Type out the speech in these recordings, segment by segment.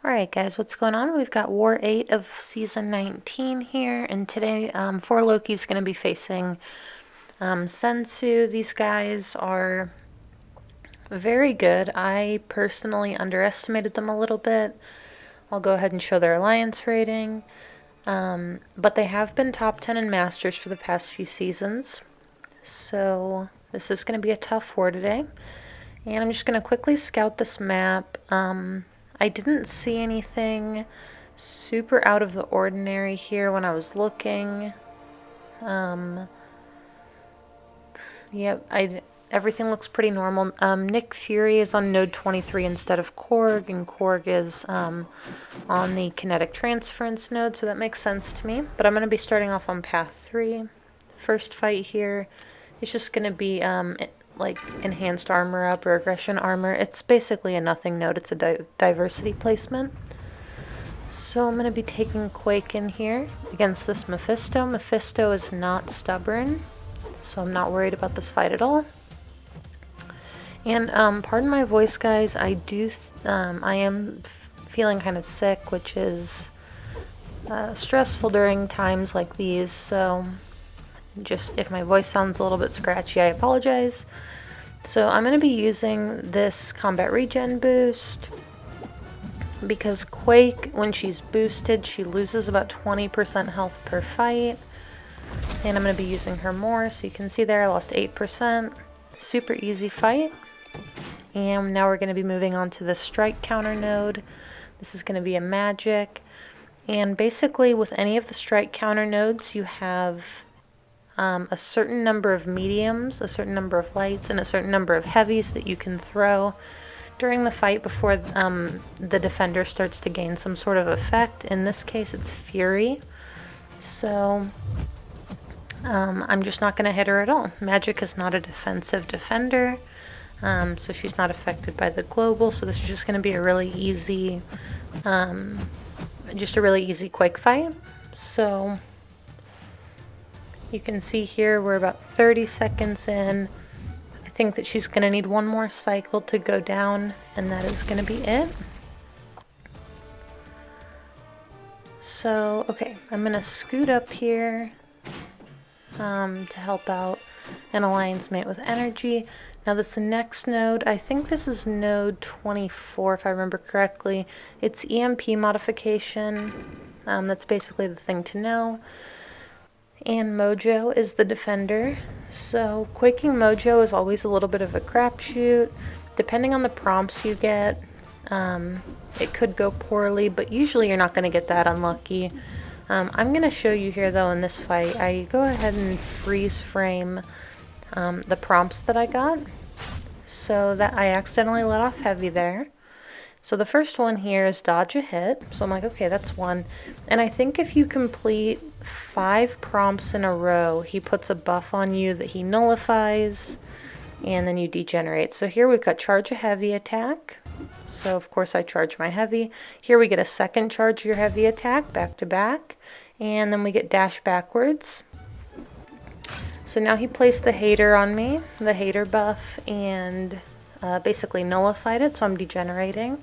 Alright guys, what's going on? We've got War 8 of Season 19 here, and today for Loki's going to be facing S3NSU. These guys are very good. I personally underestimated them a little bit. I'll go ahead and show their alliance rating. But they have been top 10 in Masters for the past few seasons. So this is going to be a tough war today. And I'm just going to quickly scout this map. I didn't see anything super out of the ordinary here when I was looking. Yep, everything looks pretty normal. Nick Fury is on node 23 instead of Korg, and Korg is on the kinetic transference node, so that makes sense to me. But I'm going to be starting off on path 3. First fight here is just going to be like enhanced armor up or aggression armor. It's basically a nothing node. It's a diversity placement. So I'm going to be taking Quake in here against this Mephisto. Mephisto is not stubborn, so I'm not worried about this fight at all. And pardon my voice, guys. I am feeling kind of sick, which is stressful during times like these. So just if my voice sounds a little bit scratchy, I apologize. So I'm going to be using this combat regen boost because Quake, when she's boosted, she loses about 20% health per fight. And I'm going to be using her more, so you can see there I lost 8%. Super easy fight. And now we're going to be moving on to the strike counter node. This is going to be a magic. And basically with any of the strike counter nodes, you have a certain number of mediums, a certain number of lights, and a certain number of heavies that you can throw during the fight before the defender starts to gain some sort of effect. In this case, it's Fury. So I'm just not going to hit her at all. Magic is not a defensive defender, so she's not affected by the global. So this is just going to be a really easy, just a really easy Quake fight. So you can see here we're about 30 seconds in. I think that she's going to need one more cycle to go down, and that is going to be it. So, okay, I'm going to scoot up here to help out an alliance mate with energy. Now this next node, I think this is node 24 if I remember correctly. It's EMP modification. That's basically the thing to know. And Mojo is the defender. So quaking Mojo is always a little bit of a crapshoot. Depending on the prompts you get, it could go poorly, but usually you're not going to get that unlucky. I'm going to show you here though in this fight. I go ahead and freeze frame the prompts that I got. So that I accidentally let off heavy there. So the first one here is dodge a hit. So I'm like, okay, that's one. And I think if you complete 5 prompts in a row, he puts a buff on you that he nullifies, and then you degenerate. So here we've got charge a heavy attack. So of course I charge my heavy. Here we get a second charge your heavy attack back to back. And then we get dash backwards. So now he placed the hater on me, the hater buff, and basically nullified it, so I'm degenerating,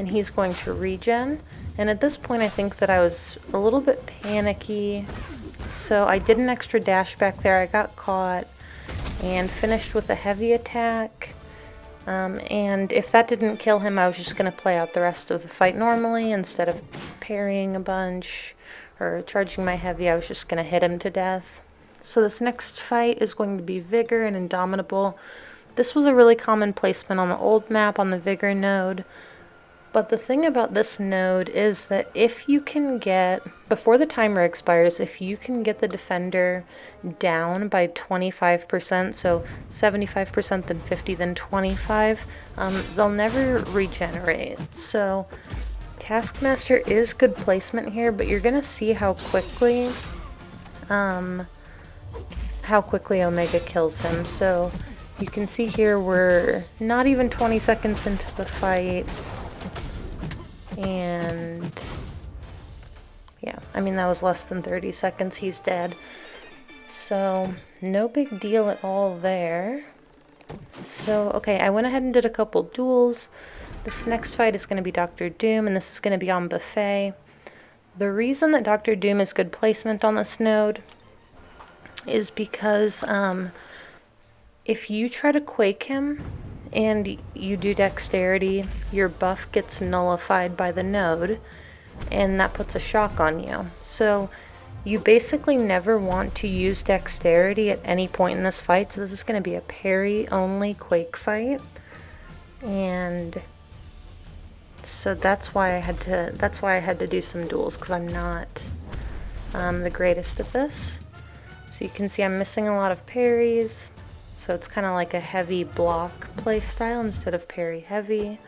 and he's going to regen. And at this point I think that I was a little bit panicky, so I did an extra dash back there. I got caught and finished with a heavy attack, and if that didn't kill him, I was just going to play out the rest of the fight normally. Instead of parrying a bunch or charging my heavy, I was just going to hit him to death. So this next fight is going to be Vigor and Indomitable. This was a really common placement on the old map on the Vigor node. But the thing about this node is that if you can get, before the timer expires, if you can get the defender down by 25%, so 75%, then 50, then 25, they'll never regenerate. So Taskmaster is good placement here, but you're going to see how quickly Omega kills him. So you can see here we're not even 20 seconds into the fight, and yeah, I mean that was less than 30 seconds, he's dead. So no big deal at all there. So okay, I went ahead and did a couple duels. This next fight is going to be Dr. Doom, and this is going to be on Buffet. The reason that Dr. Doom is good placement on this node is because if you try to Quake him and you do dexterity, your buff gets nullified by the node, and that puts a shock on you. So you basically never want to use dexterity at any point in this fight. So this is going to be a parry only Quake fight, and so that's why I had to do some duels, because I'm not the greatest at this. So you can see I'm missing a lot of parries. So it's kind of like a heavy block play style instead of parry heavy.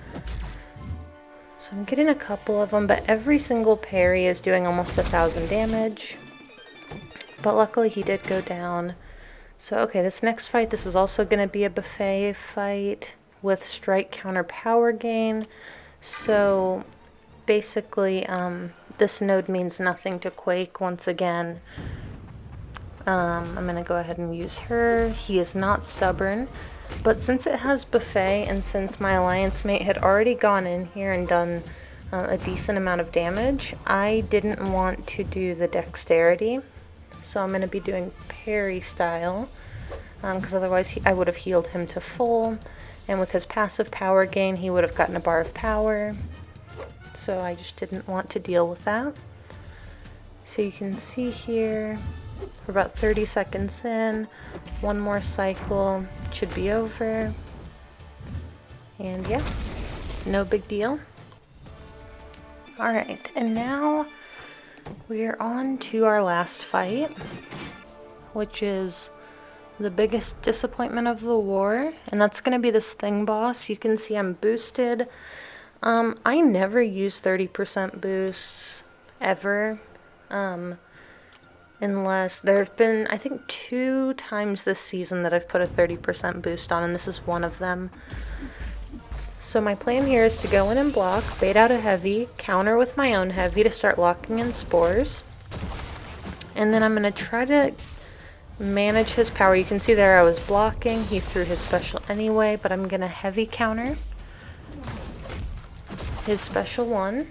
So I'm getting a couple of them, but every single parry is doing almost 1,000 damage. But luckily he did go down. So okay, this next fight, this is also going to be a Buffet fight with strike counter power gain. So basically this node means nothing to Quake once again. I'm going to go ahead and use her. He is not stubborn, but since it has Buffet and since my alliance mate had already gone in here and done a decent amount of damage, I didn't want to do the dexterity. So I'm going to be doing parry style, because otherwise I would have healed him to full, and with his passive power gain he would have gotten a bar of power. So I just didn't want to deal with that. So you can see here, we're about 30 seconds in, one more cycle, should be over, and yeah, no big deal. Alright, and now we're on to our last fight, which is the biggest disappointment of the war, and that's going to be this thing boss. You can see I'm boosted. I never use 30% boosts, ever. Unless there have been, I think, 2 times this season that I've put a 30% boost on, and this is one of them. So my plan here is to go in and block, bait out a heavy, counter with my own heavy to start locking in spores. And then I'm going to try to manage his power. You can see there I was blocking, he threw his special anyway, but I'm going to heavy counter his special 1.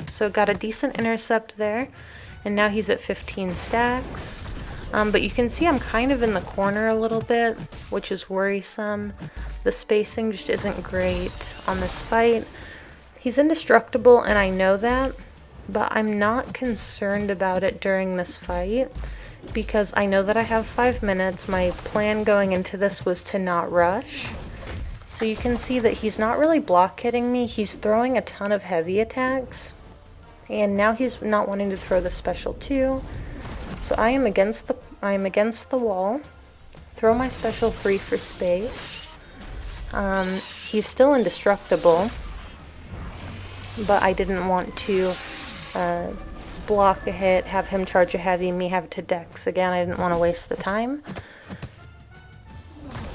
So got a decent intercept there. And now he's at 15 stacks. But you can see I'm kind of in the corner a little bit, which is worrisome. The spacing just isn't great on this fight. He's indestructible, and I know that, but I'm not concerned about it during this fight because I know that I have 5 minutes. My plan going into this was to not rush. So you can see that he's not really block hitting me. He's throwing a ton of heavy attacks. And now he's not wanting to throw the special 2. So I am against the wall. Throw my special 3 for space. He's still indestructible, but I didn't want to block a hit, have him charge a heavy, me have to dex again. I didn't want to waste the time.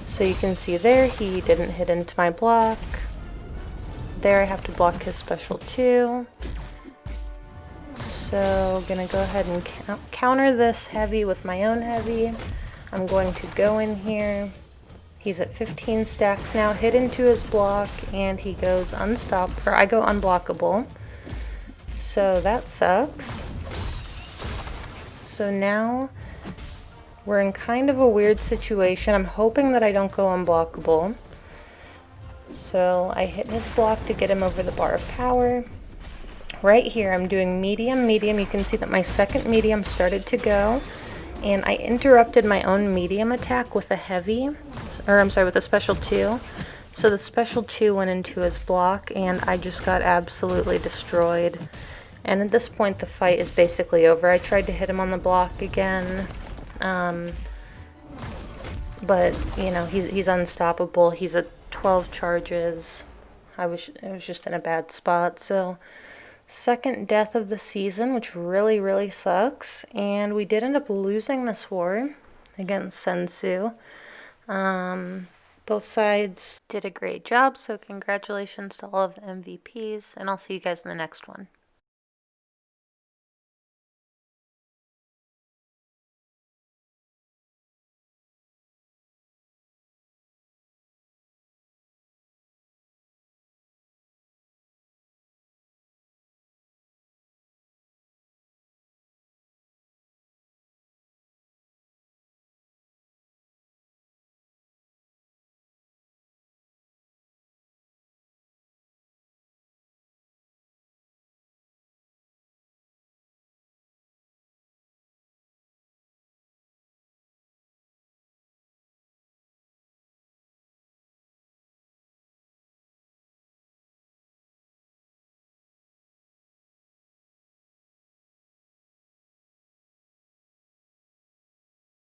So you can see there he didn't hit into my block. There I have to block his special 2. So gonna go ahead and counter this heavy with my own heavy. I'm going to go in here. He's at 15 stacks now, hit into his block, and he goes unstoppable, or I go unblockable. So that sucks. So now we're in kind of a weird situation. I'm hoping that I don't go unblockable. So I hit his block to get him over the bar of power. Right here, I'm doing medium, medium. You can see that my second medium started to go, and I interrupted my own medium attack with a heavy, or I'm sorry, with a special 2. So the special 2 went into his block, and I just got absolutely destroyed. And at this point, the fight is basically over. I tried to hit him on the block again, but you know, he's unstoppable. He's at 12 charges. I was just in a bad spot. So second death of the season, which really, really sucks. And we did end up losing this war against Sensu. Both sides did a great job, so congratulations to all of the MVPs, and I'll see you guys in the next one.